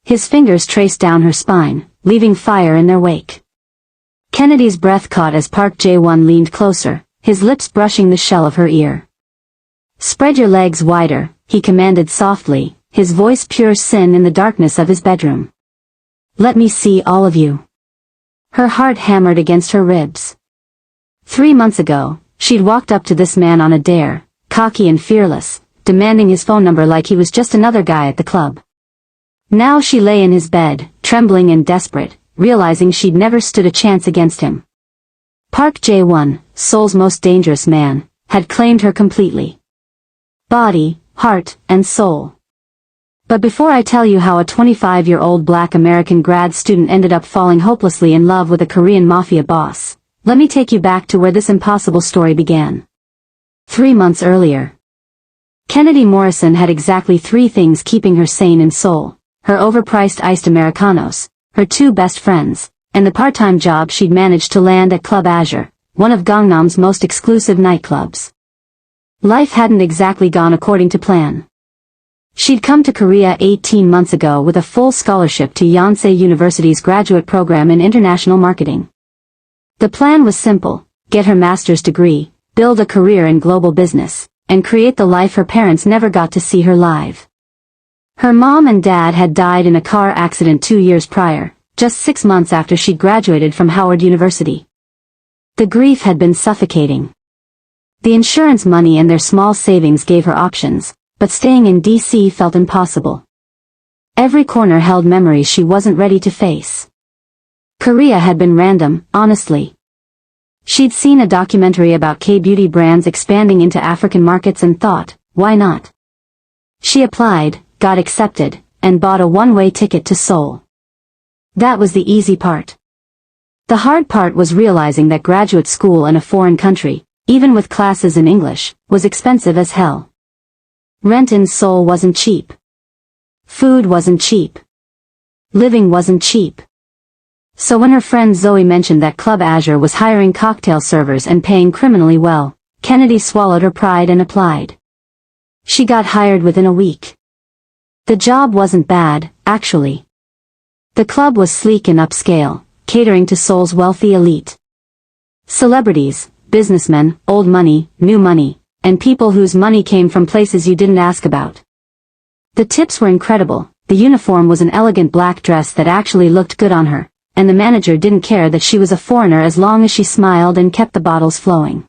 His fingers traced down her spine, leaving fire in their wake. Kennedy's breath caught as Park Jae-won leaned closer, his lips brushing the shell of her ear. "Spread your legs wider," he commanded softly, his voice pure sin in the darkness of his bedroom. "Let me see all of you." Her heart hammered against her ribs. 3 months ago, she'd walked up to this man on a dare, cocky and fearless, demanding his phone number like he was just another guy at the club. Now she lay in his bed, trembling and desperate, realizing she'd never stood a chance against him. Park Jae-won, Seoul's most dangerous man, had claimed her completely. Body, heart, and soul. But before I tell you how a 25-year-old black American grad student ended up falling hopelessly in love with a Korean mafia boss, let me take you back to where this impossible story began. 3 months earlier. Kennedy Morrison had exactly 3 things keeping her sane in Seoul: her overpriced iced Americanos, her 2 best friends, and the part-time job she'd managed to land at Club Azure, one of Gangnam's most exclusive nightclubs. Life hadn't exactly gone according to plan. She'd come to Korea 18 months ago with a full scholarship to Yonsei University's graduate program in international marketing. The plan was simple: get her master's degree, build a career in global business, and create the life her parents never got to see her live. Her mom and dad had died in a car accident 2 years prior, just 6 months after she'd graduated from Howard University. The grief had been suffocating. The insurance money and their small savings gave her options, but staying in DC felt impossible. Every corner held memories she wasn't ready to face. Korea had been random, honestly. She'd seen a documentary about K-beauty brands expanding into African markets and thought, why not? She applied, got accepted, and bought a one-way ticket to Seoul. That was the easy part. The hard part was realizing that graduate school in a foreign country, even with classes in English, was expensive as hell. Rent in Seoul wasn't cheap. Food wasn't cheap. Living wasn't cheap. So when her friend Zoe mentioned that Club Azure was hiring cocktail servers and paying criminally well, Kennedy swallowed her pride and applied. She got hired within a week. The job wasn't bad, actually. The club was sleek and upscale, catering to Seoul's wealthy elite. Celebrities, businessmen, old money, new money, and people whose money came from places you didn't ask about. The tips were incredible, the uniform was an elegant black dress that actually looked good on her, and the manager didn't care that she was a foreigner as long as she smiled and kept the bottles flowing.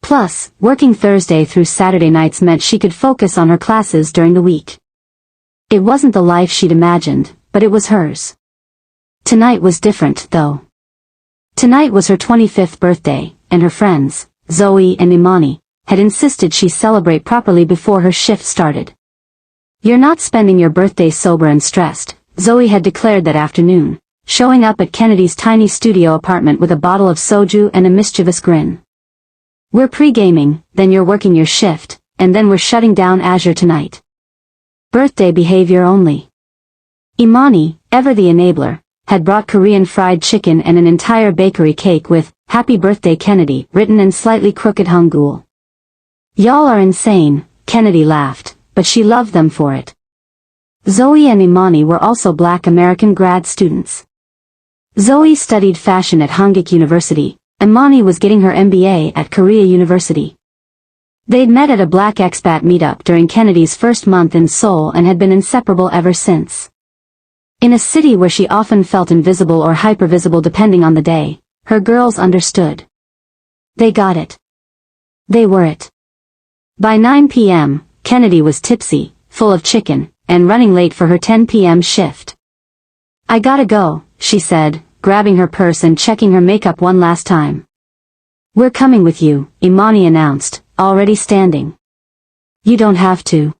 Plus, working Thursday through Saturday nights meant she could focus on her classes during the week. It wasn't the life she'd imagined, but it was hers. Tonight was different, though. Tonight was her 25th birthday, and her friends, Zoe and Imani, had insisted she celebrate properly before her shift started. "You're not spending your birthday sober and stressed," Zoe had declared that afternoon, showing up at Kennedy's tiny studio apartment with a bottle of soju and a mischievous grin. "We're pre-gaming, then you're working your shift, and then we're shutting down Azure tonight. Birthday behavior only." Imani, ever the enabler, had brought Korean fried chicken and an entire bakery cake with "Happy Birthday Kennedy" written in slightly crooked Hangul. "Y'all are insane," Kennedy laughed, but she loved them for it. Zoe and Imani were also black American grad students. Zoe studied fashion at Hangik University, Imani was getting her MBA at Korea University. They'd met at a black expat meetup during Kennedy's first month in Seoul and had been inseparable ever since. In a city where she often felt invisible or hypervisible depending on the day, her girls understood. They got it. They were it. By 9 p.m., Kennedy was tipsy, full of chicken, and running late for her 10 p.m. shift. "I gotta go," she said, grabbing her purse and checking her makeup one last time. "We're coming with you," Imani announced, already standing. "You don't have to.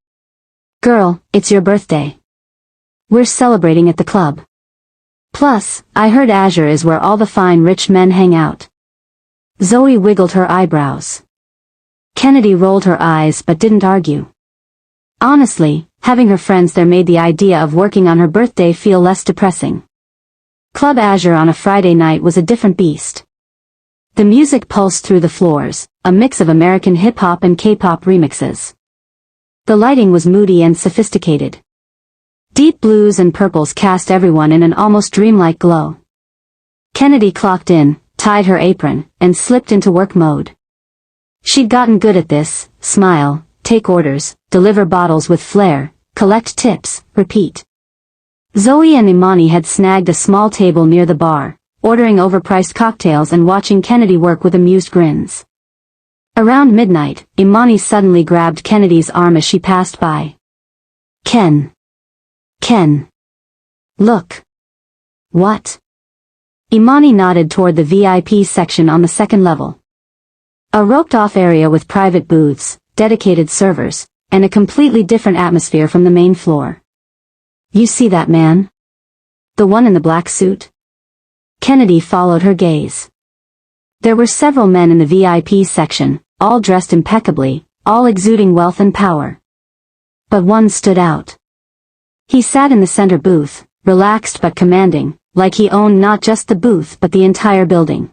Girl, it's your birthday. We're celebrating at the club. Plus, I heard Azure is where all the fine rich men hang out." Zoe wiggled her eyebrows. Kennedy rolled her eyes but didn't argue. Honestly, having her friends there made the idea of working on her birthday feel less depressing. Club Azure on a Friday night was a different beast. The music pulsed through the floors, a mix of American hip-hop and K-pop remixes. The lighting was moody and sophisticated. Deep blues and purples cast everyone in an almost dreamlike glow. Kennedy clocked in, tied her apron, and slipped into work mode. She'd gotten good at this: smile, take orders, deliver bottles with flair, collect tips, repeat. Zoe and Imani had snagged a small table near the bar, ordering overpriced cocktails and watching Kennedy work with amused grins. Around midnight, Imani suddenly grabbed Kennedy's arm as she passed by. Ken. Look. What? Imani nodded toward the VIP section on the second level. A roped-off area with private booths, dedicated servers, and a completely different atmosphere from the main floor. You see that man? The one in the black suit? Kennedy followed her gaze. There were several men in the VIP section, all dressed impeccably, all exuding wealth and power. But one stood out. He sat in the center booth, relaxed but commanding, like he owned not just the booth but the entire building.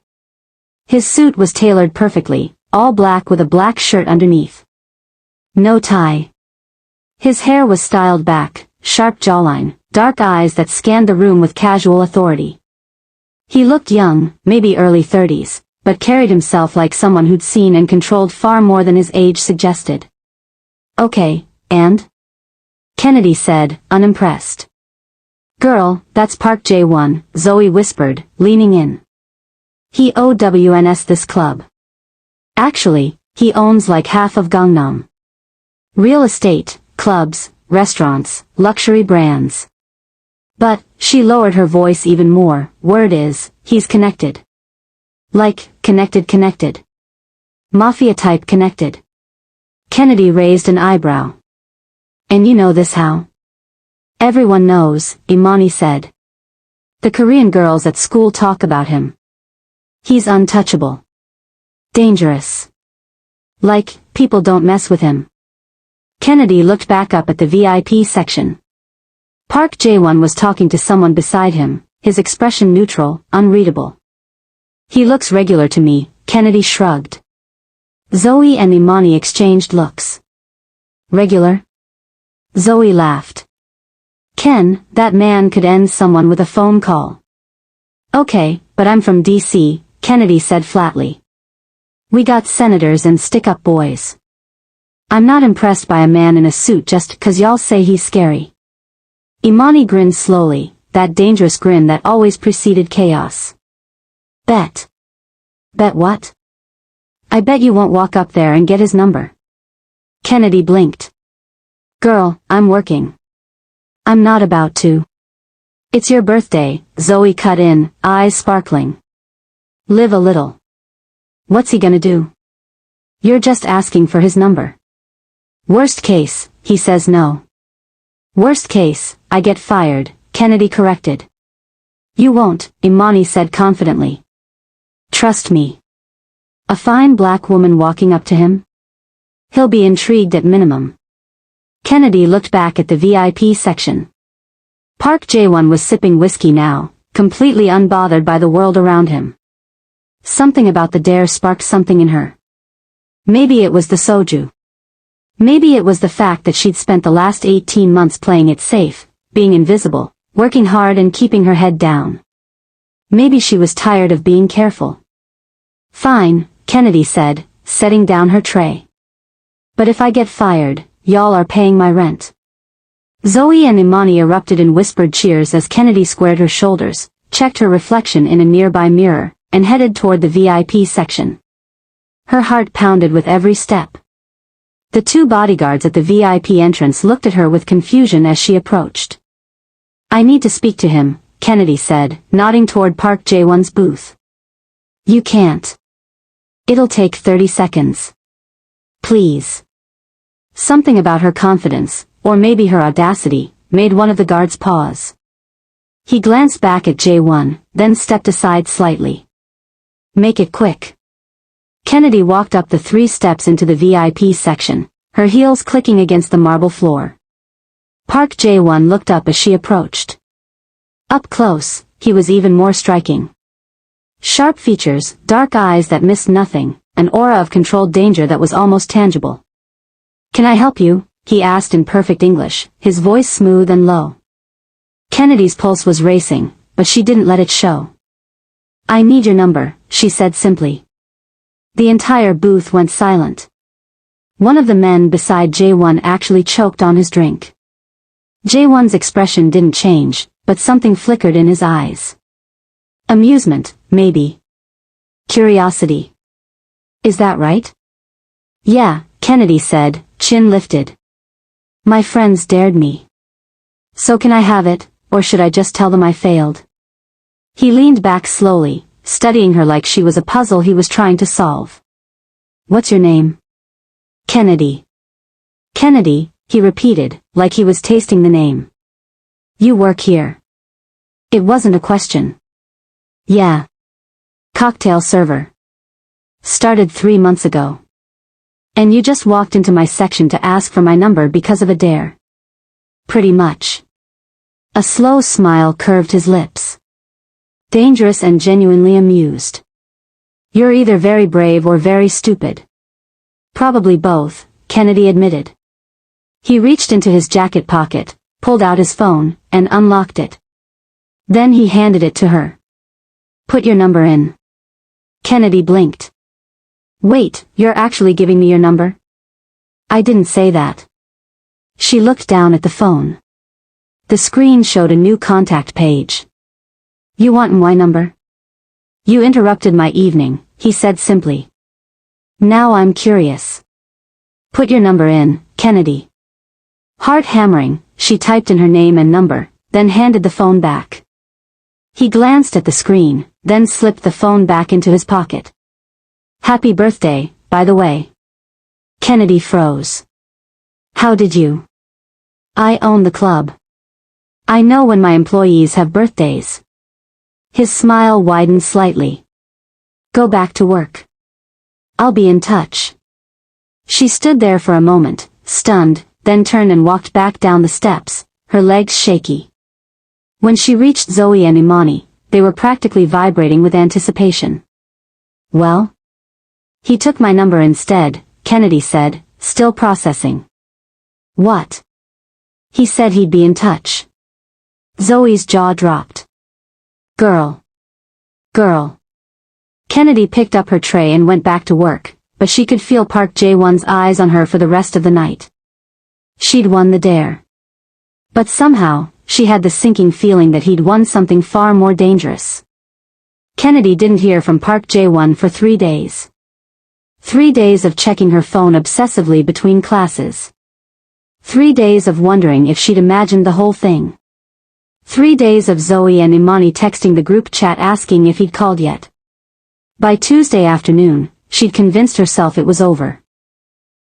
His suit was tailored perfectly, all black with a black shirt underneath. No tie. His hair was styled back, sharp jawline, dark eyes that scanned the room with casual authority. He looked young, maybe early 30s, but carried himself like someone who'd seen and controlled far more than his age suggested. Okay, and? Kennedy said, unimpressed. Girl, that's Park Jae-won, Zoe whispered, leaning in. He owns this club. Actually, he owns like half of Gangnam. Real estate, clubs, restaurants, luxury brands. But, she lowered her voice even more, word is, he's connected. Like, connected. Mafia type connected. Kennedy raised an eyebrow. And you know this how? Everyone knows, Imani said. The Korean girls at school talk about him. He's untouchable. Dangerous. Like, people don't mess with him. Kennedy looked back up at the VIP section. Park Jae-won was talking to someone beside him, his expression neutral, unreadable. He looks regular to me, Kennedy shrugged. Zoe and Imani exchanged looks. Regular? Zoe laughed. Ken, that man could end someone with a phone call. Okay, but I'm from DC, Kennedy said flatly. We got senators and stick-up boys. I'm not impressed by a man in a suit just 'cause y'all say he's scary. Imani grinned slowly, that dangerous grin that always preceded chaos. Bet. Bet what? I bet you won't walk up there and get his number. Kennedy blinked. Girl, I'm working. I'm not about to. It's your birthday, Zoe cut in, eyes sparkling. Live a little. What's he gonna do? You're just asking for his number. Worst case, he says no. Worst case, I get fired, Kennedy corrected. You won't, Imani said confidently. Trust me. A fine black woman walking up to him? He'll be intrigued at minimum. Kennedy looked back at the VIP section. Park Jae-won was sipping whiskey now, completely unbothered by the world around him. Something about the dare sparked something in her. Maybe it was the soju. Maybe it was the fact that she'd spent the last 18 months playing it safe, being invisible, working hard and keeping her head down. Maybe she was tired of being careful. Fine, Kennedy said, setting down her tray. But if I get fired, y'all are paying my rent. Zoe and Imani erupted in whispered cheers as Kennedy squared her shoulders, checked her reflection in a nearby mirror, and headed toward the VIP section. Her heart pounded with every step. The two bodyguards at the VIP entrance looked at her with confusion as she approached. I need to speak to him, Kennedy said, nodding toward Park Jae-won's booth. You can't. It'll take 30 seconds. Please. Something about her confidence, or maybe her audacity, made one of the guards pause. He glanced back at Jae-won, then stepped aside slightly. Make it quick. Kennedy walked up the 3 steps into the VIP section, her heels clicking against the marble floor. Park Jae-won looked up as she approached. Up close, he was even more striking. Sharp features, dark eyes that missed nothing, an aura of controlled danger that was almost tangible. Can I help you? He asked in perfect English, his voice smooth and low. Kennedy's pulse was racing, but she didn't let it show. "I need your number," she said simply. The entire booth went silent. One of the men beside Jae-won actually choked on his drink. Jae-won's expression didn't change, but something flickered in his eyes. Amusement, maybe. Curiosity. "Is that right?" "Yeah," Kennedy said, chin lifted. "My friends dared me. So can I have it, or should I just tell them I failed?" He leaned back slowly, studying her like she was a puzzle he was trying to solve. "What's your name?" "Kennedy." "Kennedy," he repeated, like he was tasting the name. "You work here?" It wasn't a question. "Yeah. Cocktail server. Started 3 months ago. And you just walked into my section to ask for my number because of a dare?" "Pretty much." A slow smile curved his lips. Dangerous and genuinely amused. "You're either very brave or very stupid." "Probably both," Kennedy admitted. He reached into his jacket pocket, pulled out his phone, and unlocked it. Then he handed it to her. "Put your number in." Kennedy blinked. "Wait, you're actually giving me your number?" "I didn't say that." She looked down at the phone. The screen showed a new contact page. "You want my number?" "You interrupted my evening," he said simply. "Now I'm curious." "Put your number in, Kennedy." Heart hammering, she typed in her name and number, then handed the phone back. He glanced at the screen, then slipped the phone back into his pocket. "Happy birthday, by the way." Kennedy froze. "How did you?" "I own the club. I know when my employees have birthdays." His smile widened slightly. "Go back to work. I'll be in touch." She stood there for a moment, stunned, then turned and walked back down the steps, her legs shaky. When she reached Zoe and Imani, they were practically vibrating with anticipation. "Well?" "He took my number instead," Kennedy said, still processing. "What?" "He said he'd be in touch." Zoe's jaw dropped. Girl. Kennedy picked up her tray and went back to work, but she could feel Park Jae-won's eyes on her for the rest of the night. She'd won the dare. But somehow, she had the sinking feeling that he'd won something far more dangerous. Kennedy didn't hear from Park Jae-won for 3 days. 3 days of checking her phone obsessively between classes. 3 days of wondering if she'd imagined the whole thing. 3 days of Zoe and Imani texting the group chat asking if he'd called yet. By Tuesday afternoon, she'd convinced herself it was over.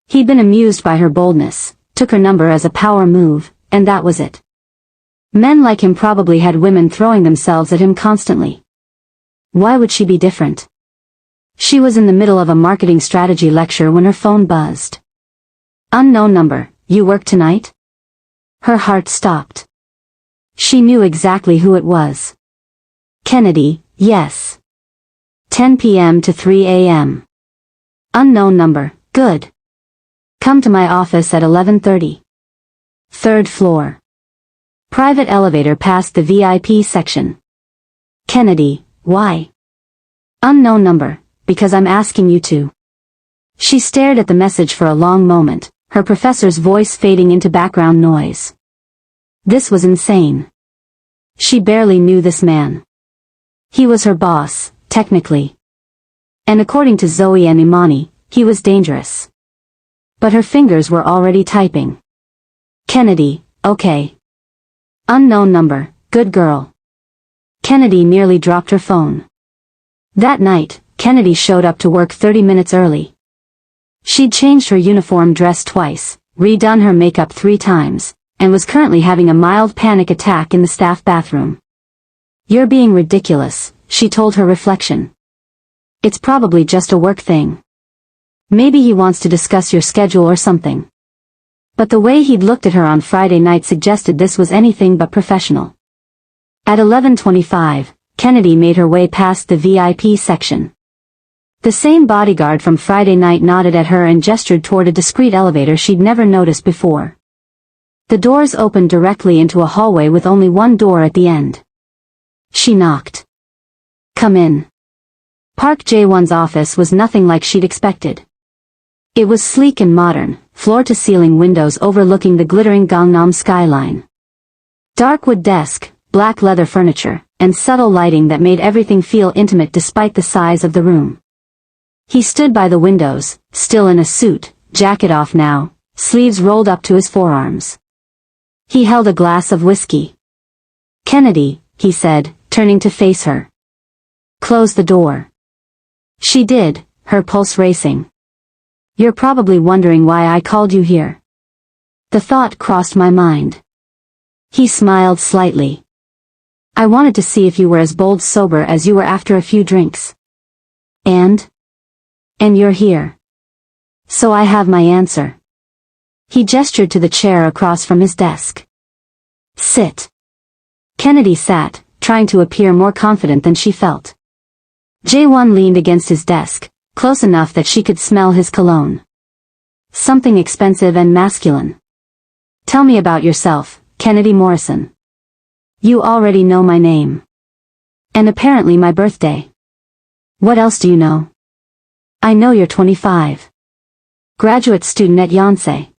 He'd been amused by her boldness, took her number as a power move, and that was it. Men like him probably had women throwing themselves at him constantly. Why would she be different? She was in the middle of a marketing strategy lecture when her phone buzzed. Unknown number, "You work tonight?" Her heart stopped. She knew exactly who it was. Kennedy, yes. 10 p.m. to 3 a.m. Unknown number, good. Come to my office at 11:30. 3rd floor. Private elevator past the VIP section. Kennedy, why? Unknown number, because I'm asking you to. She stared at the message for a long moment, her professor's voice fading into background noise. This was insane. She barely knew this man. He was her boss, technically. And according to Zoe and Imani, he was dangerous. But her fingers were already typing. Kennedy, okay. Unknown number, good girl. Kennedy nearly dropped her phone. That night, Kennedy showed up to work 30 minutes early. She'd changed her uniform dress twice, redone her makeup 3 times, and was currently having a mild panic attack in the staff bathroom. "You're being ridiculous," she told her reflection. "It's probably just a work thing. Maybe he wants to discuss your schedule or something." But the way he'd looked at her on Friday night suggested this was anything but professional. At 11:25, Kennedy made her way past the VIP section. The same bodyguard from Friday night nodded at her and gestured toward a discreet elevator she'd never noticed before. The doors opened directly into a hallway with only one door at the end. She knocked. "Come in." Park Jae-won's office was nothing like she'd expected. It was sleek and modern, floor-to-ceiling windows overlooking the glittering Gangnam skyline. Dark wood desk, black leather furniture, and subtle lighting that made everything feel intimate despite the size of the room. He stood by the windows, still in a suit, jacket off now, sleeves rolled up to his forearms. He held a glass of whiskey. "Kennedy," he said, turning to face her. "Close the door." She did, her pulse racing. "You're probably wondering why I called you here." The thought crossed my mind. He smiled slightly. "I wanted to see if you were as bold sober as you were after a few drinks. And you're here. So I have my answer." He gestured to the chair across from his desk. "Sit." Kennedy sat, trying to appear more confident than she felt. Jae-won leaned against his desk, close enough that she could smell his cologne. Something expensive and masculine. "Tell me about yourself, Kennedy Morrison." "You already know my name. And apparently my birthday. What else do you know?" "I know you're 25. Graduate student at Yonsei.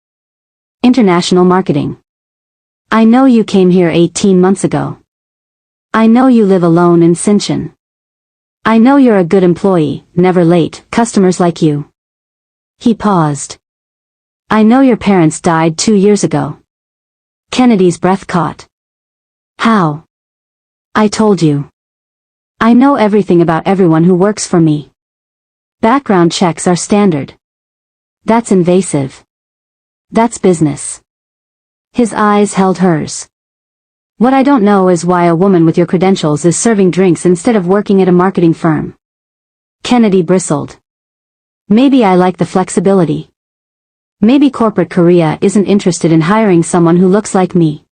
International marketing. I know you came here 18 months ago. I know you live alone in Sinchon. I know you're a good employee, never late, customers like you." He paused. "I know your parents died 2 years ago." Kennedy's breath caught. "How?" "I told you. I know everything about everyone who works for me. Background checks are standard." "That's invasive. That's business." His eyes held hers. "What I don't know is why a woman with your credentials is serving drinks instead of working at a marketing firm." Kennedy bristled. "Maybe I like the flexibility. Maybe corporate Korea isn't interested in hiring someone who looks like me.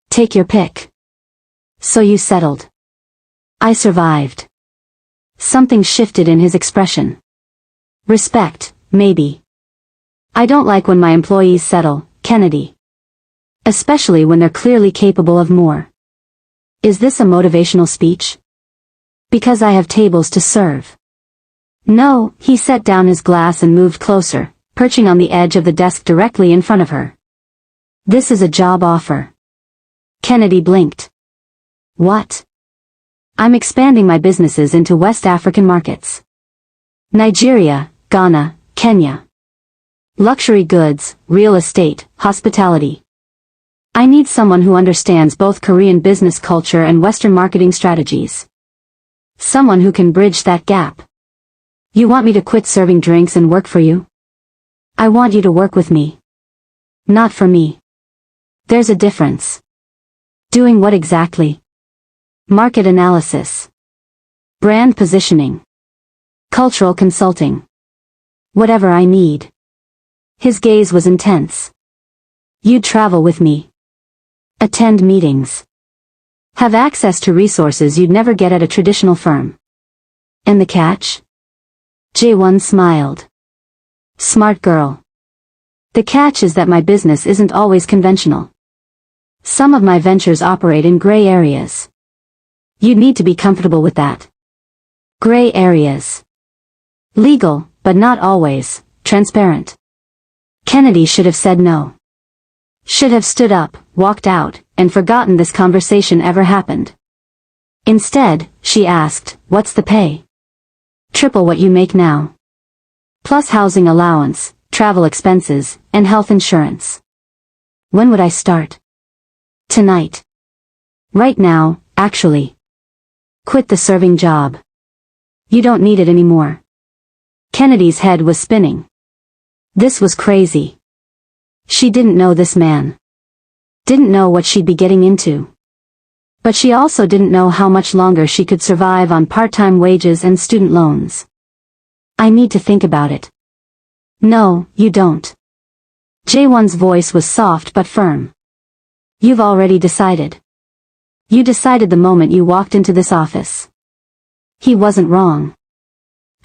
Take your pick." "So you settled." "I survived." Something shifted in his expression. "Respect, maybe. I don't like when my employees settle, Kennedy. Especially when they're clearly capable of more." "Is this a motivational speech?" "Because I have tables to serve." "No." He set down his glass and moved closer, perching on the edge of the desk directly in front of her. "This is a job offer." Kennedy blinked. "What?" "I'm expanding my businesses into West African markets. Nigeria, Ghana, Kenya. Luxury goods, real estate, hospitality. I need someone who understands both Korean business culture and Western marketing strategies. Someone who can bridge that gap." "You want me to quit serving drinks and work for you?" "I want you to work with me. Not for me." "There's a difference." "Doing what exactly?" "Market analysis. Brand positioning. Cultural consulting. Whatever I need." His gaze was intense. "You'd travel with me. Attend meetings. Have access to resources you'd never get at a traditional firm. And the catch?" Jae-won smiled. "Smart girl. The catch is that my business isn't always conventional. Some of my ventures operate in gray areas. You'd need to be comfortable with that." "Gray areas." "Legal, but not always, transparent." Kennedy should have said no. Should have stood up, walked out, and forgotten this conversation ever happened. Instead, she asked, "What's the pay?" "Triple what you make now. Plus housing allowance, travel expenses, and health insurance." "When would I start?" "Tonight. Right now, actually. Quit the serving job. You don't need it anymore." Kennedy's head was spinning. This was crazy. She didn't know this man. Didn't know what she'd be getting into. But she also didn't know how much longer she could survive on part-time wages and student loans. "I need to think about it." "No, you don't." Jae-won's voice was soft but firm. "You've already decided. You decided the moment you walked into this office." He wasn't wrong.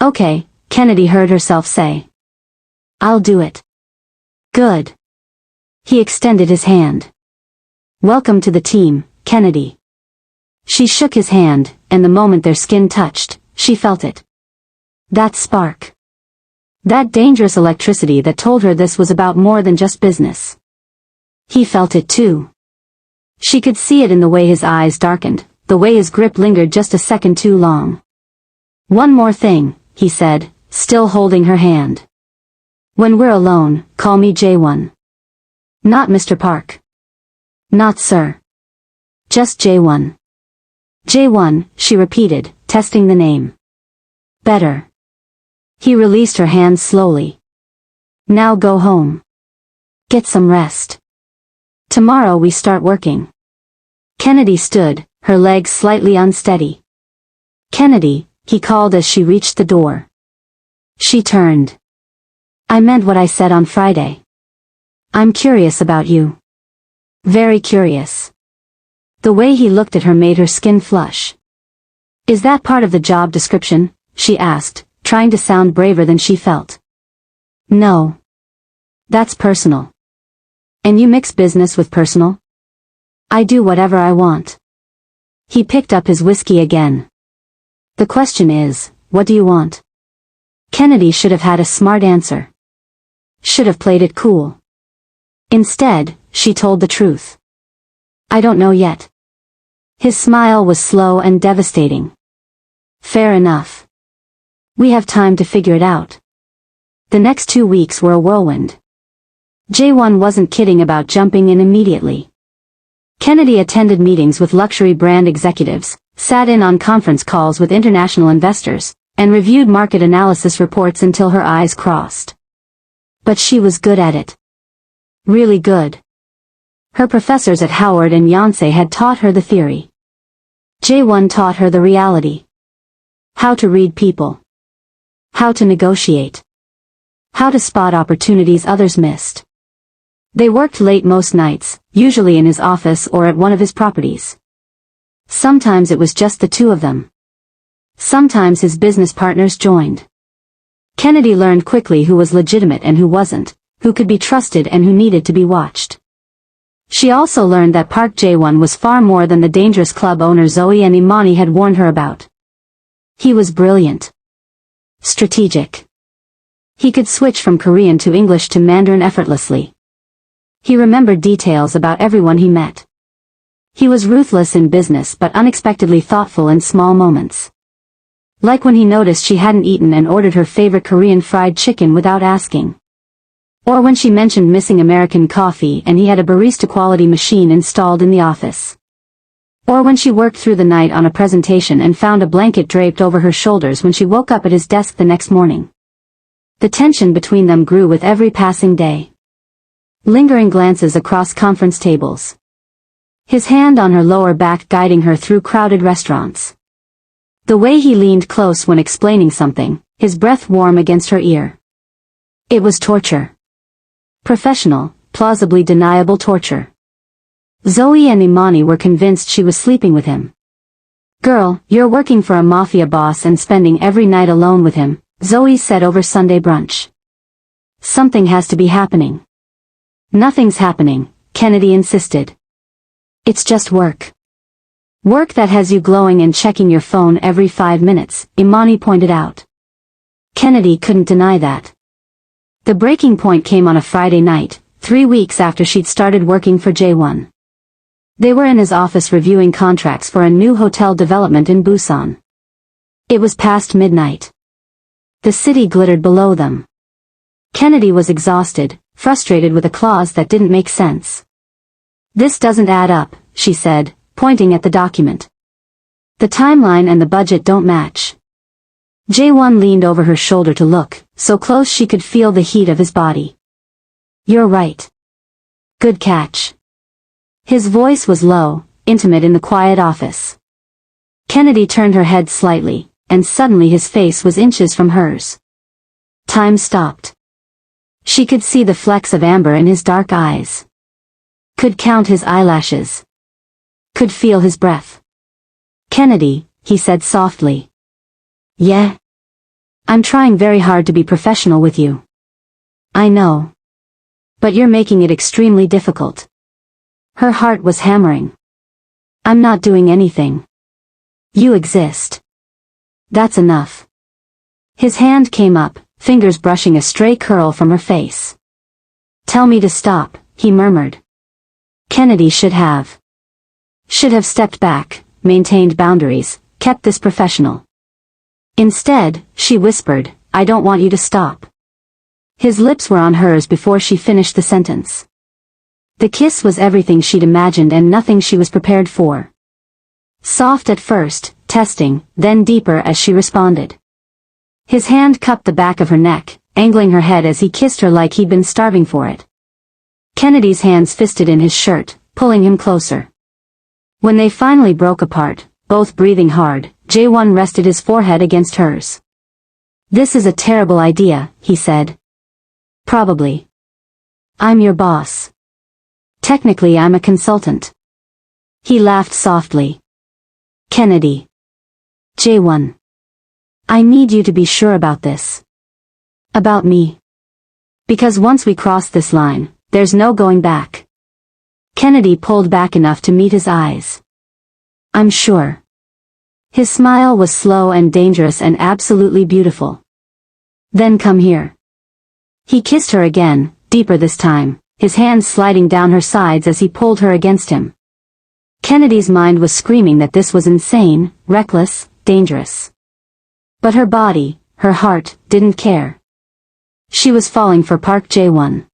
"Okay," Kennedy heard herself say. "I'll do it." "Good." He extended his hand. "Welcome to the team, Kennedy." She shook his hand, and the moment their skin touched, she felt it. That spark. That dangerous electricity that told her this was about more than just business. He felt it too. She could see it in the way his eyes darkened, the way his grip lingered just a second too long. "One more thing," he said, still holding her hand. "When we're alone, call me Jae-won. Not Mr. Park. Not sir. Just Jae-won." "Jae-won," she repeated, testing the name. "Better." He released her hands slowly. "Now go home. Get some rest. Tomorrow we start working." Kennedy stood, her legs slightly unsteady. "Kennedy," he called as she reached the door. She turned. "I meant what I said on Friday. I'm curious about you. Very curious." The way he looked at her made her skin flush. "Is that part of the job description?" she asked, trying to sound braver than she felt. "No. That's personal." "And you mix business with personal?" "I do whatever I want." He picked up his whiskey again. "The question is, what do you want?" Kennedy should have had a smart answer. Should have played it cool. Instead, she told the truth. "I don't know yet." His smile was slow and devastating. "Fair enough. We have time to figure it out." The next 2 weeks were a whirlwind. Jae-won wasn't kidding about jumping in immediately. Kennedy attended meetings with luxury brand executives, sat in on conference calls with international investors, and reviewed market analysis reports until her eyes crossed. But she was good at it. Really good. Her professors at Howard and Yonsei had taught her the theory. Jae-won taught her the reality. How to read people. How to negotiate. How to spot opportunities others missed. They worked late most nights, usually in his office or at one of his properties. Sometimes it was just the two of them. Sometimes his business partners joined. Kennedy learned quickly who was legitimate and who wasn't, who could be trusted and who needed to be watched. She also learned that Park Jae-won was far more than the dangerous club owner Zoe and Imani had warned her about. He was brilliant. Strategic. He could switch from Korean to English to Mandarin effortlessly. He remembered details about everyone he met. He was ruthless in business but unexpectedly thoughtful in small moments. Like when he noticed she hadn't eaten and ordered her favorite Korean fried chicken without asking. Or when she mentioned missing American coffee and he had a barista-quality machine installed in the office. Or when she worked through the night on a presentation and found a blanket draped over her shoulders when she woke up at his desk the next morning. The tension between them grew with every passing day. Lingering glances across conference tables. His hand on her lower back guiding her through crowded restaurants. The way he leaned close when explaining something, his breath warm against her ear. It was torture. Professional, plausibly deniable torture. Zoe and Imani were convinced she was sleeping with him. "Girl, you're working for a mafia boss and spending every night alone with him," Zoe said over Sunday brunch. "Something has to be happening." "Nothing's happening," Kennedy insisted. "It's just work." "Work that has you glowing and checking your phone every 5 minutes, Imani pointed out. Kennedy couldn't deny that. The breaking point came on a Friday night, 3 weeks after she'd started working for Jae-won. They were in his office reviewing contracts for a new hotel development in Busan. It was past midnight. The city glittered below them. Kennedy was exhausted, frustrated with a clause that didn't make sense. "This doesn't add up," she said, pointing at the document. "The timeline and the budget don't match." Jae-won leaned over her shoulder to look, so close she could feel the heat of his body. "You're right. Good catch." His voice was low, intimate in the quiet office. Kennedy turned her head slightly, and suddenly his face was inches from hers. Time stopped. She could see the flecks of amber in his dark eyes. Could count his eyelashes. Could feel his breath. "Kennedy," he said softly. "Yeah? I'm trying very hard to be professional with you." "I know." But you're making it extremely difficult. Her heart was hammering. I'm not doing anything. You exist. That's enough. His hand came up, fingers brushing a stray curl from her face. Tell me to stop, he murmured. Kennedy should have stepped back, maintained boundaries, kept this professional. Instead, she whispered, I don't want you to stop. His lips were on hers before she finished the sentence. The kiss was everything she'd imagined and nothing she was prepared for. Soft at first, testing, then deeper as she responded. His hand cupped the back of her neck, angling her head as he kissed her like he'd been starving for it. Kennedy's hands fisted in his shirt, pulling him closer. When they finally broke apart, both breathing hard, Jae-won rested his forehead against hers. This is a terrible idea, he said. Probably. I'm your boss. Technically I'm a consultant. He laughed softly. Kennedy. Jae-won. I need you to be sure about this. About me. Because once we cross this line, there's no going back. Kennedy pulled back enough to meet his eyes. I'm sure. His smile was slow and dangerous and absolutely beautiful. Then come here. He kissed her again, deeper this time, his hands sliding down her sides as he pulled her against him. Kennedy's mind was screaming that this was insane, reckless, dangerous. But her body, her heart, didn't care. She was falling for Park Jae-won.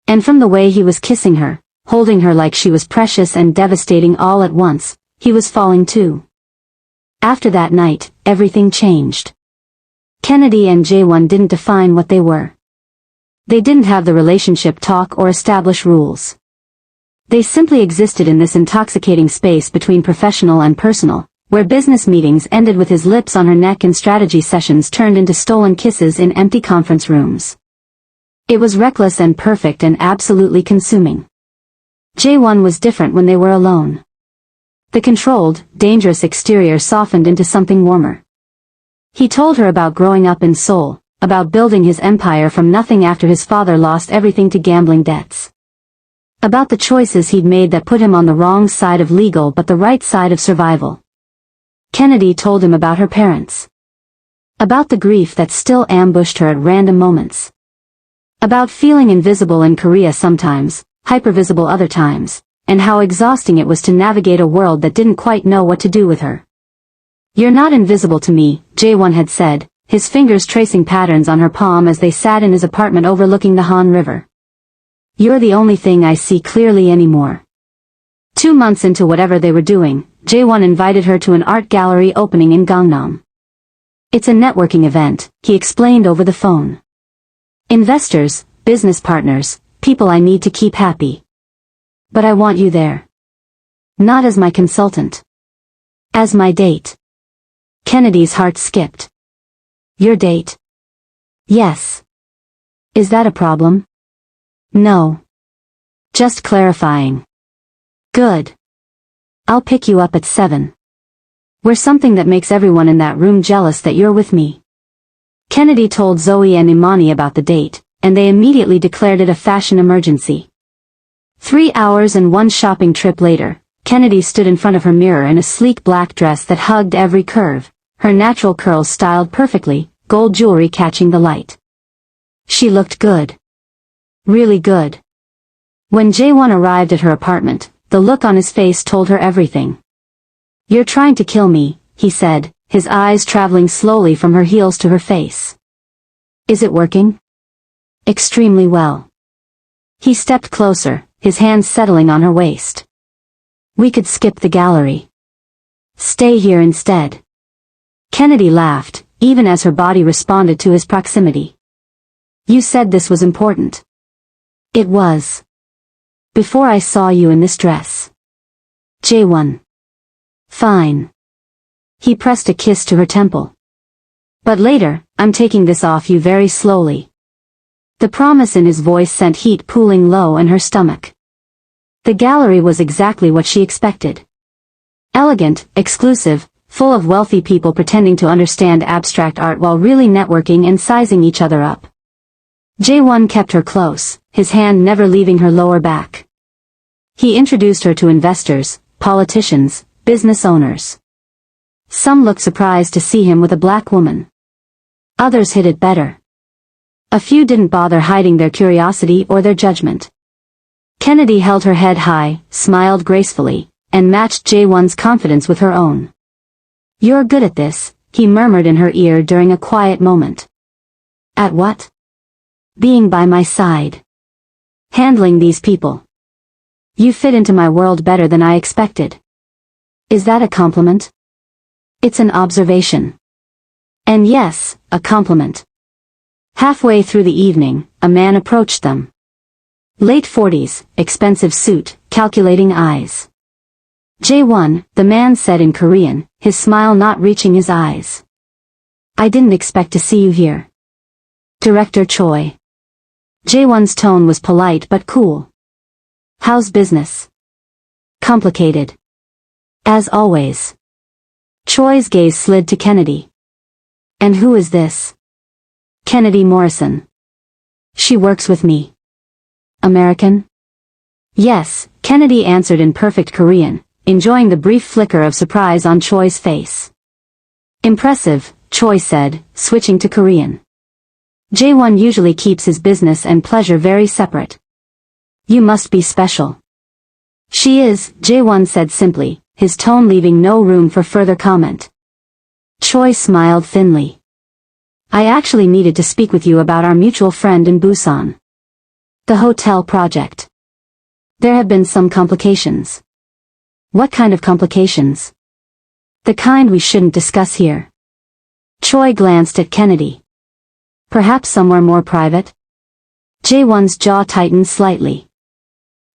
And from the way he was kissing her, holding her like she was precious and devastating all at once, he was falling too. After that night, everything changed. Kennedy and Jae-won didn't define what they were. They didn't have the relationship talk or establish rules. They simply existed in this intoxicating space between professional and personal, where business meetings ended with his lips on her neck and strategy sessions turned into stolen kisses in empty conference rooms. It was reckless and perfect and absolutely consuming. Jae-won was different when they were alone. The controlled, dangerous exterior softened into something warmer. He told her about growing up in Seoul, about building his empire from nothing after his father lost everything to gambling debts. About the choices he'd made that put him on the wrong side of legal but the right side of survival. Kennedy told him about her parents. About the grief that still ambushed her at random moments. About feeling invisible in Korea sometimes, hypervisible other times, and how exhausting it was to navigate a world that didn't quite know what to do with her. You're not invisible to me, Jae-won had said, his fingers tracing patterns on her palm as they sat in his apartment overlooking the Han River. You're the only thing I see clearly anymore. 2 months into whatever they were doing, Jae-won invited her to an art gallery opening in Gangnam. It's a networking event, he explained over the phone. Investors, business partners, people I need to keep happy. But I want you there. Not as my consultant. As my date. Kennedy's heart skipped. Your date? Yes. Is that a problem? No. Just clarifying. Good. I'll pick you up at 7. We're something that makes everyone in that room jealous that you're with me. Kennedy told Zoe and Imani about the date, and they immediately declared it a fashion emergency. 3 hours and 1 shopping trip later, Kennedy stood in front of her mirror in a sleek black dress that hugged every curve, her natural curls styled perfectly, gold jewelry catching the light. She looked good. Really good. When Jae-won arrived at her apartment, the look on his face told her everything. You're trying to kill me, he said, his eyes traveling slowly from her heels to her face. Is it working? Extremely well. He stepped closer, his hands settling on her waist. We could skip the gallery. Stay here instead. Kennedy laughed, even as her body responded to his proximity. You said this was important. It was. Before I saw you in this dress. Jae-won. Fine. He pressed a kiss to her temple. But later, I'm taking this off you very slowly. The promise in his voice sent heat pooling low in her stomach. The gallery was exactly what she expected. Elegant, exclusive, full of wealthy people pretending to understand abstract art while really networking and sizing each other up. Jae-won kept her close, his hand never leaving her lower back. He introduced her to investors, politicians, business owners. Some looked surprised to see him with a black woman. Others hid it better. A few didn't bother hiding their curiosity or their judgment. Kennedy held her head high, smiled gracefully, and matched Jae-won's confidence with her own. "You're good at this," he murmured in her ear during a quiet moment. "At what?" "Being by my side. Handling these people. You fit into my world better than I expected." "Is that a compliment?" "It's an observation." "And yes, a compliment." Halfway through the evening, a man approached them. Late 40s, expensive suit, calculating eyes. "Jae-won," the man said in Korean, his smile not reaching his eyes. "I didn't expect to see you here." "Director Choi." Jae-won's tone was polite but cool. "How's business?" "Complicated." "As always." Choi's gaze slid to Kennedy. "And who is this?" "Kennedy Morrison. She works with me." "American?" "Yes," Kennedy answered in perfect Korean, enjoying the brief flicker of surprise on Choi's face. "Impressive," Choi said, switching to Korean. Jae-won usually keeps his business and pleasure very separate. "You must be special." "She is," Jae-won said simply, his tone leaving no room for further comment. Choi smiled thinly. "I actually needed to speak with you about our mutual friend in Busan. The hotel project. There have been some complications." "What kind of complications?" "The kind we shouldn't discuss here." Choi glanced at Kennedy. "Perhaps somewhere more private?" Jae-won's jaw tightened slightly.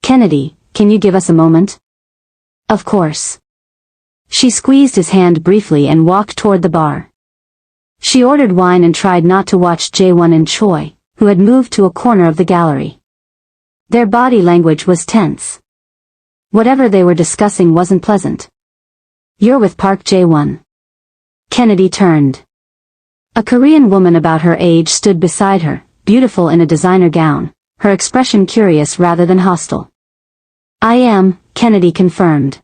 "Kennedy, can you give us a moment?" "Of course." She squeezed his hand briefly and walked toward the bar. She ordered wine and tried not to watch Jae-won and Choi, who had moved to a corner of the gallery. Their body language was tense. Whatever they were discussing wasn't pleasant. "You're with Park Jae-won." Kennedy turned. A Korean woman about her age stood beside her, beautiful in a designer gown, her expression curious rather than hostile. "I am," Kennedy confirmed.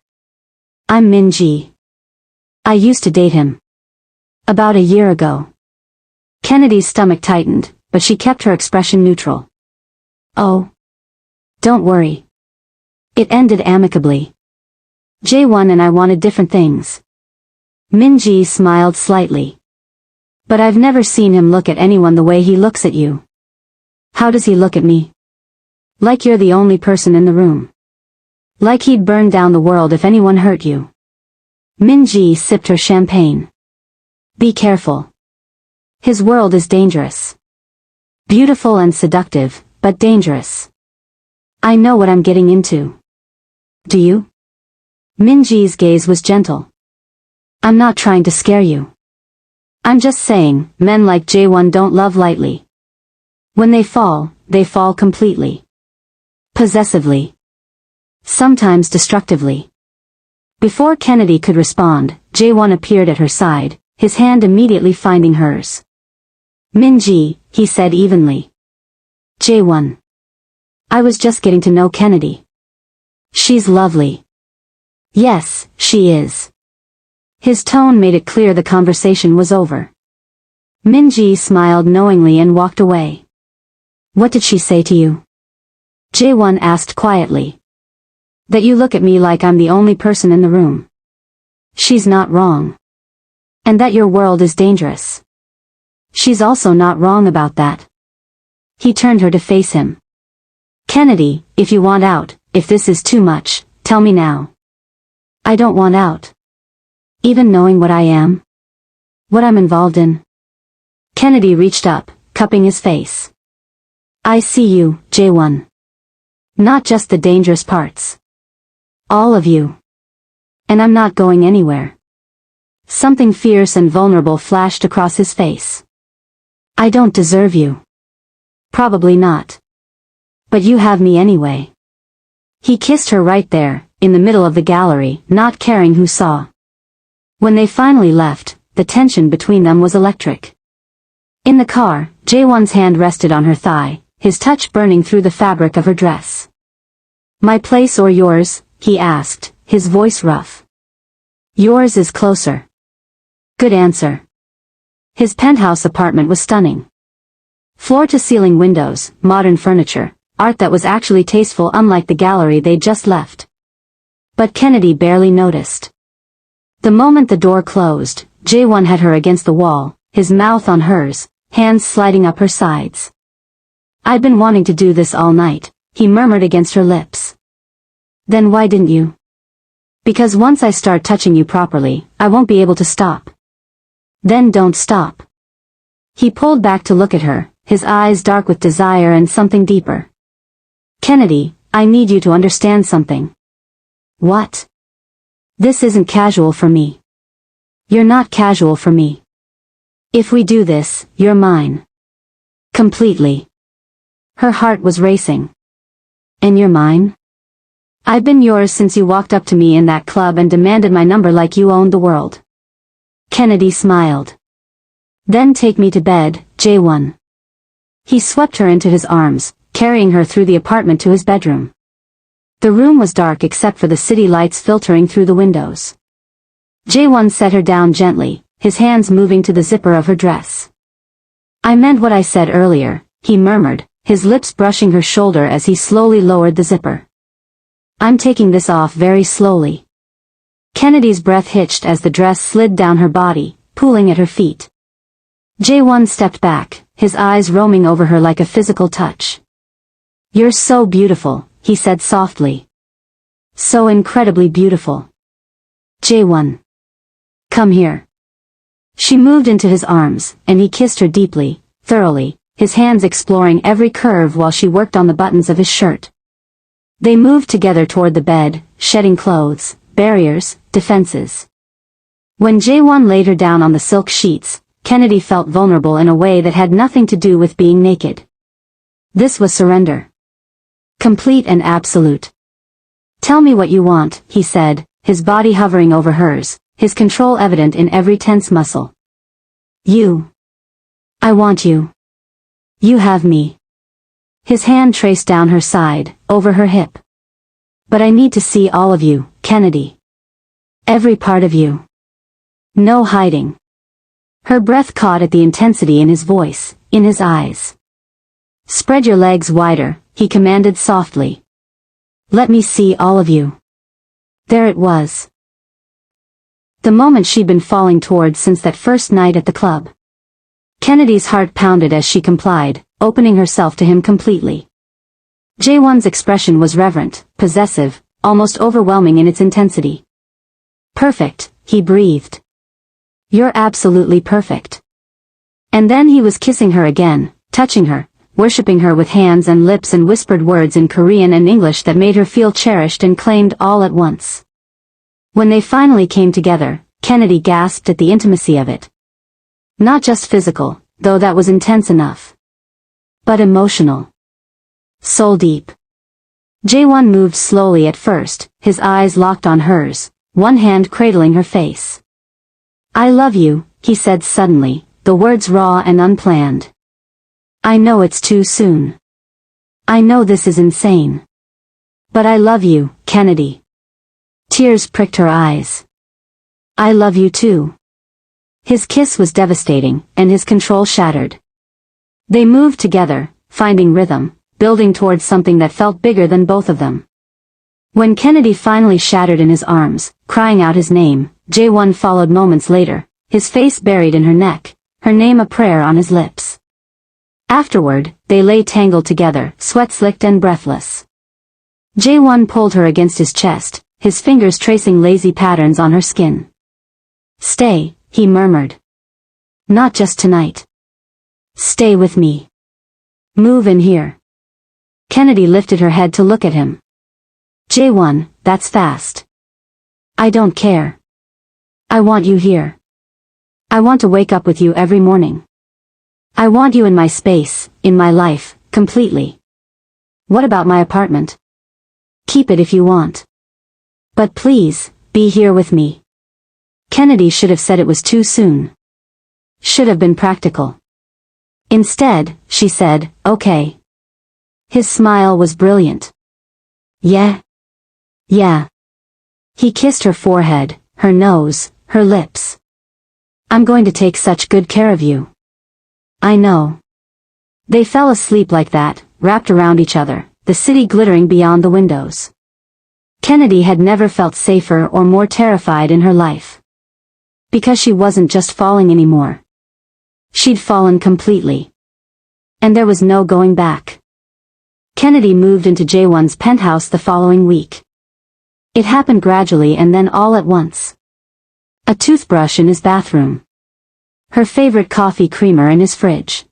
"I'm Min-ji. I used to date him. About a year ago." Kennedy's stomach tightened, but she kept her expression neutral. "Oh. Don't worry. It ended amicably. Jae-won and I wanted different things." Min-ji smiled slightly. "But I've never seen him look at anyone the way he looks at you." "How does he look at me?" "Like you're the only person in the room. Like he'd burn down the world if anyone hurt you." Min-ji sipped her champagne. "Be careful. His world is dangerous. Beautiful and seductive, but dangerous. I know what I'm getting into." "Do you?" Min-ji's gaze was gentle. "I'm not trying to scare you. I'm just saying, men like Jae-won don't love lightly. When they fall completely. Possessively. Sometimes destructively." Before Kennedy could respond, Jae-won appeared at her side, his hand immediately finding hers. "Min-ji," he said evenly. "Jae-won. I was just getting to know Kennedy. She's lovely." "Yes, she is." His tone made it clear the conversation was over. Min-ji smiled knowingly and walked away. "What did she say to you?" Jae-won asked quietly. "That you look at me like I'm the only person in the room." "She's not wrong. And that your world is dangerous." "She's also not wrong about that." He turned her to face him. "Kennedy, if you want out, if this is too much, tell me now." "I don't want out. Even knowing what I am? What I'm involved in?" Kennedy reached up, cupping his face. "I see you, Jae-won. Not just the dangerous parts. All of you. And I'm not going anywhere." Something fierce and vulnerable flashed across his face. "I don't deserve you." "Probably not. But you have me anyway." He kissed her right there, in the middle of the gallery, not caring who saw. When they finally left, the tension between them was electric. In the car, Jae-won's hand rested on her thigh, his touch burning through the fabric of her dress. "My place or yours?" he asked, his voice rough. "Yours is closer." Good answer. His penthouse apartment was stunning. Floor-to-ceiling windows, modern furniture, art that was actually tasteful unlike the gallery they'd just left. But Kennedy barely noticed. The moment the door closed, Jae-won had her against the wall, his mouth on hers, hands sliding up her sides. "I'd been wanting to do this all night," he murmured against her lips. "Then why didn't you?" "Because once I start touching you properly, I won't be able to stop." "Then don't stop." He pulled back to look at her, his eyes dark with desire and something deeper. "Kennedy, I need you to understand something." "What?" "This isn't casual for me." "You're not casual for me. If we do this, you're mine. Completely." Her heart was racing. "And you're mine?" "I've been yours since you walked up to me in that club and demanded my number like you owned the world." Kennedy smiled. "Then take me to bed, Jae-won." He swept her into his arms, carrying her through the apartment to his bedroom. The room was dark except for the city lights filtering through the windows. Jae-won set her down gently, his hands moving to the zipper of her dress. "I meant what I said earlier," he murmured, his lips brushing her shoulder as he slowly lowered the zipper. "I'm taking this off very slowly." Kennedy's breath hitched as the dress slid down her body, pooling at her feet. Jae-won stepped back, his eyes roaming over her like a physical touch. "You're so beautiful," he said softly. "So incredibly beautiful." "Jae-won. Come here." She moved into his arms, and he kissed her deeply, thoroughly, his hands exploring every curve while she worked on the buttons of his shirt. They moved together toward the bed, shedding clothes, barriers, defenses. When Jae-won laid her down on the silk sheets, Kennedy felt vulnerable in a way that had nothing to do with being naked. This was surrender. Complete and absolute. "Tell me what you want," he said, his body hovering over hers, his control evident in every tense muscle. "You. I want you. You have me." His hand traced down her side, over her hip. "But I need to see all of you, Kennedy. Every part of you. No hiding." Her breath caught at the intensity in his voice, in his eyes. "Spread your legs wider," he commanded softly. "Let me see all of you." There it was. The moment she'd been falling towards since that first night at the club. Kennedy's heart pounded as she complied, opening herself to him completely. Jae-won's expression was reverent, possessive, almost overwhelming in its intensity. "Perfect," he breathed. "You're absolutely perfect." And then he was kissing her again, touching her, worshipping her with hands and lips and whispered words in Korean and English that made her feel cherished and claimed all at once. When they finally came together, Kennedy gasped at the intimacy of it. Not just physical, though that was intense enough. But emotional. Soul deep. Jae-won moved slowly at first, his eyes locked on hers, one hand cradling her face. "I love you," he said suddenly, the words raw and unplanned. "I know it's too soon. I know this is insane. But I love you, Kennedy." Tears pricked her eyes. "I love you too." His kiss was devastating, and his control shattered. They moved together, finding rhythm, building towards something that felt bigger than both of them. When Kennedy finally shattered in his arms, crying out his name, Jae-won followed moments later, his face buried in her neck, her name a prayer on his lips. Afterward, they lay tangled together, sweat-slicked and breathless. Jae-won pulled her against his chest, his fingers tracing lazy patterns on her skin. "Stay," he murmured. "Not just tonight. Stay with me. Move in here." Kennedy lifted her head to look at him. "Jae-won, that's fast." "I don't care. I want you here. I want to wake up with you every morning. I want you in my space, in my life, completely. What about my apartment? Keep it if you want. But please, be here with me." Kennedy should have said it was too soon. Should have been practical. Instead, she said, okay. His smile was brilliant. Yeah. Yeah. He kissed her forehead, her nose, her lips. I'm going to take such good care of you. I know. They fell asleep like that, wrapped around each other, the city glittering beyond the windows. Kennedy had never felt safer or more terrified in her life. Because she wasn't just falling anymore. She'd fallen completely. And there was no going back. Kennedy moved into Jae-won's penthouse the following week. It happened gradually and then all at once. A toothbrush in his bathroom. Her favorite coffee creamer in his fridge.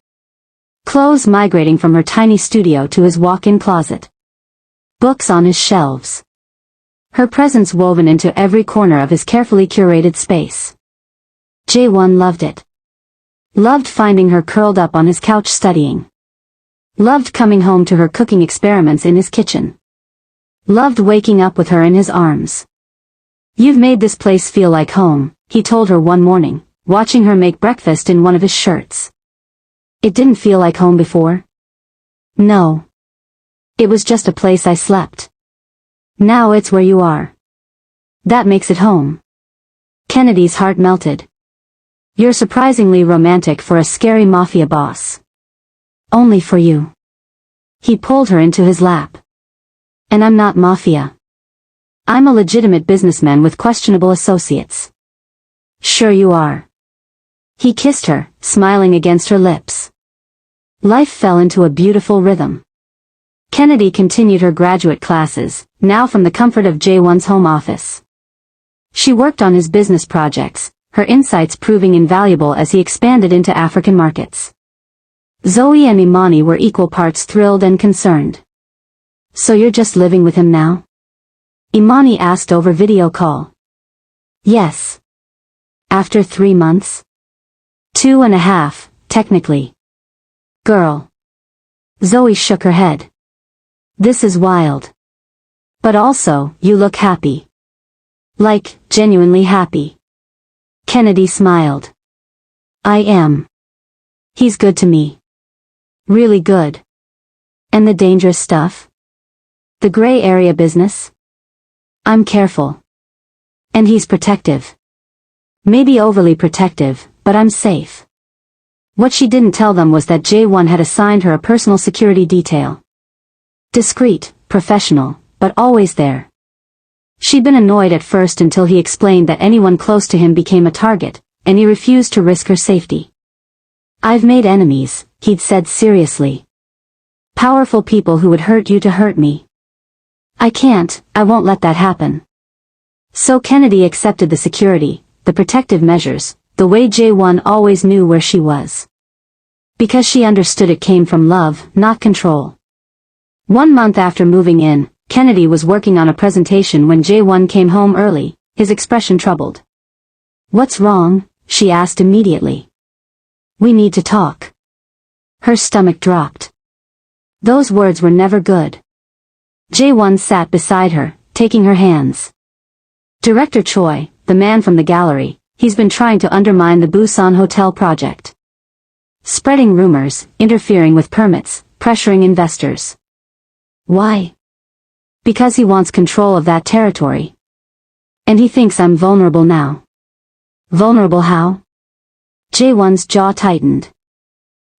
Clothes migrating from her tiny studio to his walk-in closet. Books on his shelves. Her presence woven into every corner of his carefully curated space. Jae-won loved it. Loved finding her curled up on his couch studying. Loved coming home to her cooking experiments in his kitchen. Loved waking up with her in his arms. You've made this place feel like home, he told her one morning, watching her make breakfast in one of his shirts. It didn't feel like home before? No. It was just a place I slept. Now it's where you are. That makes it home. Kennedy's heart melted. You're surprisingly romantic for a scary mafia boss. Only for you. He pulled her into his lap. And I'm not mafia. I'm a legitimate businessman with questionable associates. Sure you are. He kissed her, smiling against her lips. Life fell into a beautiful rhythm. Kennedy continued her graduate classes, now from the comfort of Jae-won's home office. She worked on his business projects, her insights proving invaluable as he expanded into African markets. Zoe and Imani were equal parts thrilled and concerned. So you're just living with him now? Imani asked over video call. Yes. After 3 months? 2.5, technically. Girl. Zoe shook her head. This is wild. But also, you look happy. Like, genuinely happy. Kennedy smiled. I am. He's good to me. Really good. And the dangerous stuff? The gray area business? I'm careful. And he's protective. Maybe overly protective, but I'm safe. What she didn't tell them was that Jae-won had assigned her a personal security detail. Discreet, professional, but always there. She'd been annoyed at first until he explained that anyone close to him became a target, and he refused to risk her safety. I've made enemies, he'd said seriously. Powerful people who would hurt you to hurt me. I won't let that happen. So Kennedy accepted the security, the protective measures, the way Jae-won always knew where she was. Because she understood it came from love, not control. 1 month after moving in, Kennedy was working on a presentation when Jae-won came home early, his expression troubled. What's wrong? She asked immediately. We need to talk. Her stomach dropped. Those words were never good. Jae-won sat beside her, taking her hands. Director Choi, the man from the gallery, he's been trying to undermine the Busan Hotel project. Spreading rumors, interfering with permits, pressuring investors. Why? Because he wants control of that territory. And he thinks I'm vulnerable now. Vulnerable how? Jae-won's jaw tightened.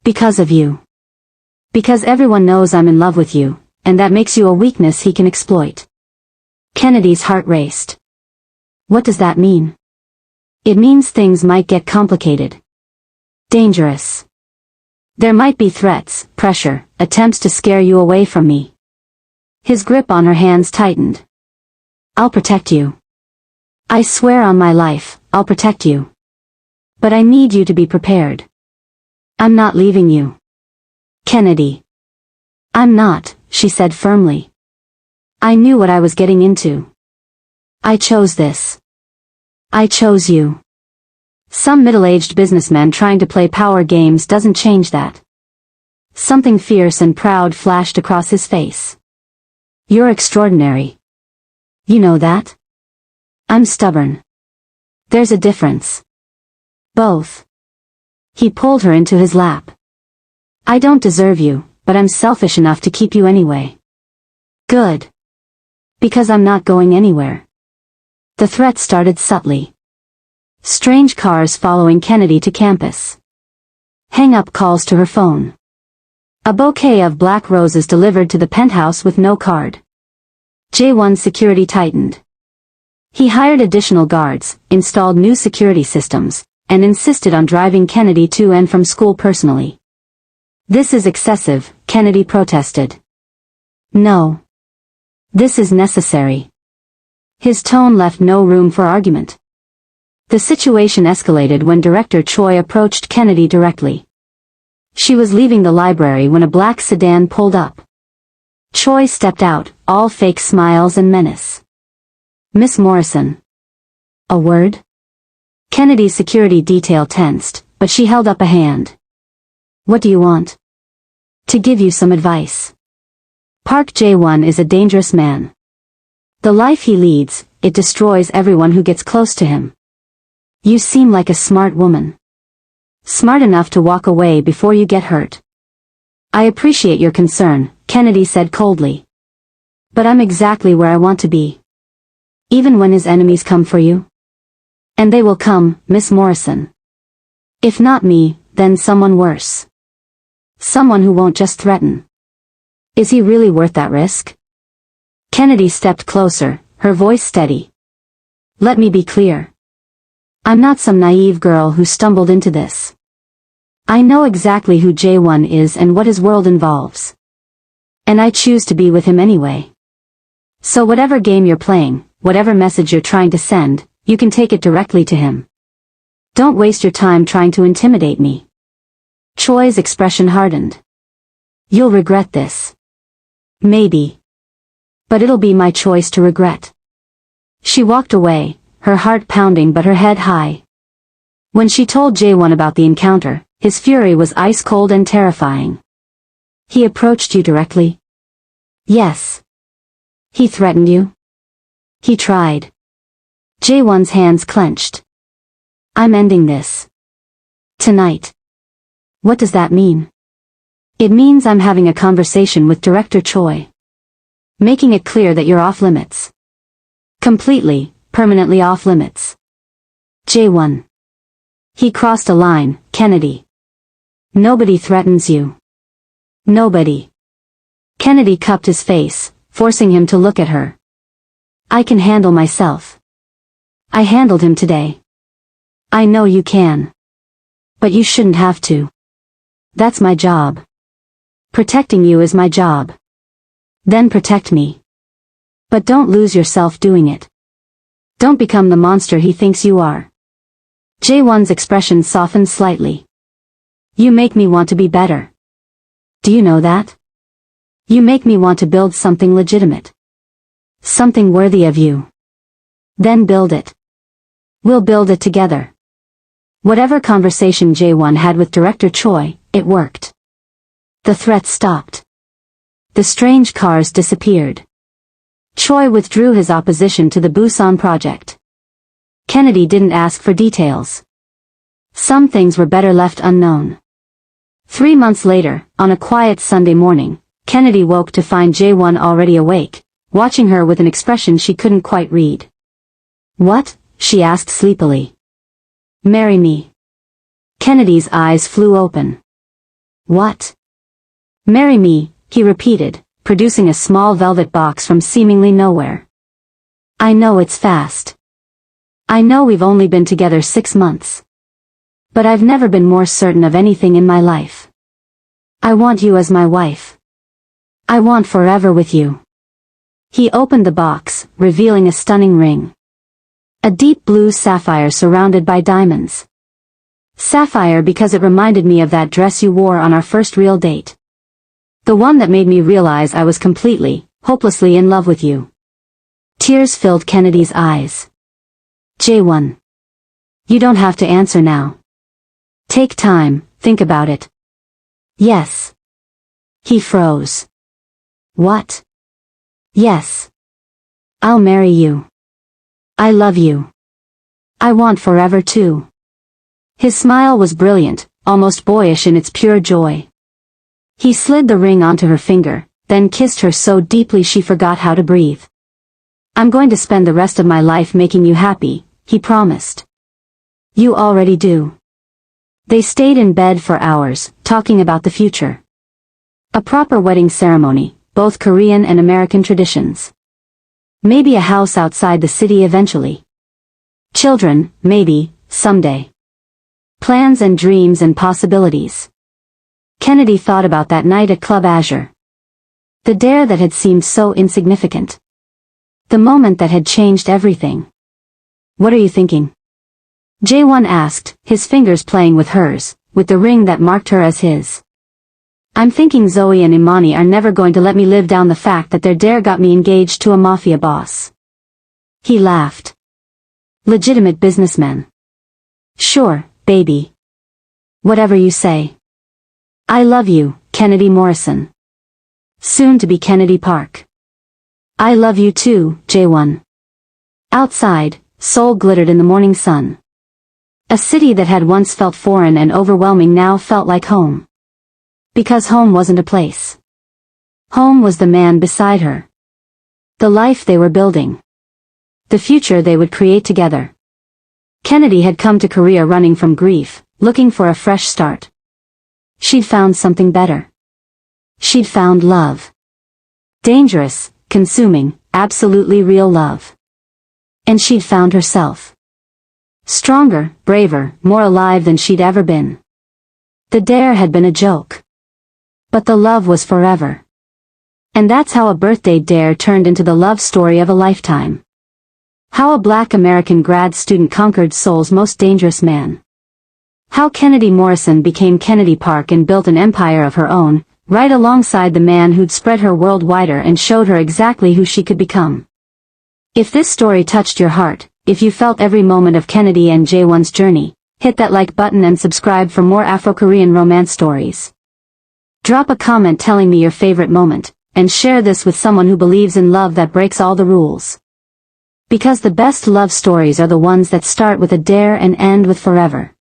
Because of you. Because everyone knows I'm in love with you, and that makes you a weakness he can exploit. Kennedy's heart raced. What does that mean? It means things might get complicated. Dangerous. There might be threats, pressure, attempts to scare you away from me. His grip on her hands tightened. I'll protect you. I swear on my life, I'll protect you. But I need you to be prepared. I'm not leaving you. Kennedy. I'm not, she said firmly. I knew what I was getting into. I chose this. I chose you. Some middle-aged businessman trying to play power games doesn't change that. Something fierce and proud flashed across his face. You're extraordinary. You know that? I'm stubborn. There's a difference. Both. He pulled her into his lap. I don't deserve you, but I'm selfish enough to keep you anyway. Good. Because I'm not going anywhere. The threat started subtly. Strange cars following Kennedy to campus. Hang-up calls to her phone. A bouquet of black roses delivered to the penthouse with no card. Jae-won's security tightened. He hired additional guards, installed new security systems, and insisted on driving Kennedy to and from school personally. This is excessive, Kennedy protested. No. This is necessary. His tone left no room for argument. The situation escalated when Director Choi approached Kennedy directly. She was leaving the library when a black sedan pulled up. Choi stepped out, all fake smiles and menace. Miss Morrison. A word? Kennedy's security detail tensed, but she held up a hand. What do you want? To give you some advice. Park Jae-won is a dangerous man. The life he leads, it destroys everyone who gets close to him. You seem like a smart woman. Smart enough to walk away before you get hurt. I appreciate your concern, Kennedy said coldly. But I'm exactly where I want to be. Even when his enemies come for you. And they will come, Miss Morrison. If not me, then someone worse. Someone who won't just threaten. Is he really worth that risk? Kennedy stepped closer, her voice steady. Let me be clear. I'm not some naive girl who stumbled into this. I know exactly who Jae-won is and what his world involves. And I choose to be with him anyway. So whatever game you're playing, whatever message you're trying to send, you can take it directly to him. Don't waste your time trying to intimidate me. Choi's expression hardened. You'll regret this. Maybe. But it'll be my choice to regret. She walked away, her heart pounding but her head high. When she told Jae-won about the encounter, his fury was ice cold and terrifying. He approached you directly? Yes. He threatened you? He tried. Jae-won's hands clenched. I'm ending this. Tonight. What does that mean? It means I'm having a conversation with Director Choi. Making it clear that you're off limits. Completely, permanently off limits. Jae-won. He crossed a line, Kennedy. Nobody threatens you. Nobody. Kennedy cupped his face, forcing him to look at her. I can handle myself. I handled him today. I know you can. But you shouldn't have to. That's my job. Protecting you is my job. Then protect me. But don't lose yourself doing it. Don't become the monster he thinks you are. Jae-won's expression softened slightly. You make me want to be better. Do you know that? You make me want to build something legitimate. Something worthy of you. Then build it. We'll build it together. Whatever conversation Jae-won had with Director Choi, it worked. The threat stopped. The strange cars disappeared. Choi withdrew his opposition to the Busan project. Kennedy didn't ask for details. Some things were better left unknown. 3 months later, on a quiet Sunday morning, Kennedy woke to find Jae-won already awake, watching her with an expression she couldn't quite read. What? She asked sleepily. Marry me. Kennedy's eyes flew open. What? Marry me, he repeated, producing a small velvet box from seemingly nowhere. I know it's fast. I know we've only been together 6 months. But I've never been more certain of anything in my life. I want you as my wife. I want forever with you. He opened the box, revealing a stunning ring. A deep blue sapphire surrounded by diamonds. Sapphire because it reminded me of that dress you wore on our first real date. The one that made me realize I was completely, hopelessly in love with you. Tears filled Kennedy's eyes. Jae-won. You don't have to answer now. Take time, think about it. Yes. He froze. What? Yes. I'll marry you. I love you. I want forever too. His smile was brilliant, almost boyish in its pure joy. He slid the ring onto her finger, then kissed her so deeply she forgot how to breathe. I'm going to spend the rest of my life making you happy, he promised. You already do. They stayed in bed for hours, talking about the future. A proper wedding ceremony, both Korean and American traditions. Maybe a house outside the city eventually. Children, maybe, someday. Plans and dreams and possibilities. Kennedy thought about that night at Club Azure. The dare that had seemed so insignificant. The moment that had changed everything. What are you thinking? Jae-won asked, his fingers playing with hers, with the ring that marked her as his. I'm thinking Zoe and Imani are never going to let me live down the fact that their dare got me engaged to a mafia boss. He laughed. Legitimate businessmen. Sure, baby. Whatever you say. I love you, Kennedy Morrison. Soon to be Kennedy Park. I love you too, Jae-won. Outside, Seoul glittered in the morning sun. A city that had once felt foreign and overwhelming now felt like home. Because home wasn't a place. Home was the man beside her. The life they were building. The future they would create together. Kennedy had come to Korea running from grief, looking for a fresh start. She'd found something better. She'd found love. Dangerous, consuming, absolutely real love. And she'd found herself. Stronger, braver, more alive than she'd ever been. The dare had been a joke. But the love was forever. And that's how a birthday dare turned into the love story of a lifetime. How a Black American grad student conquered Seoul's most dangerous man. How Kennedy Morrison became Kennedy Park and built an empire of her own, right alongside the man who'd spread her world wider and showed her exactly who she could become. If this story touched your heart, if you felt every moment of Kennedy and Jae-won's journey, hit that like button and subscribe for more Afro-Korean romance stories. Drop a comment telling me your favorite moment, and share this with someone who believes in love that breaks all the rules. Because the best love stories are the ones that start with a dare and end with forever.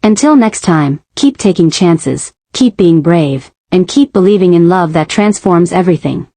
Until next time, keep taking chances, keep being brave, and keep believing in love that transforms everything.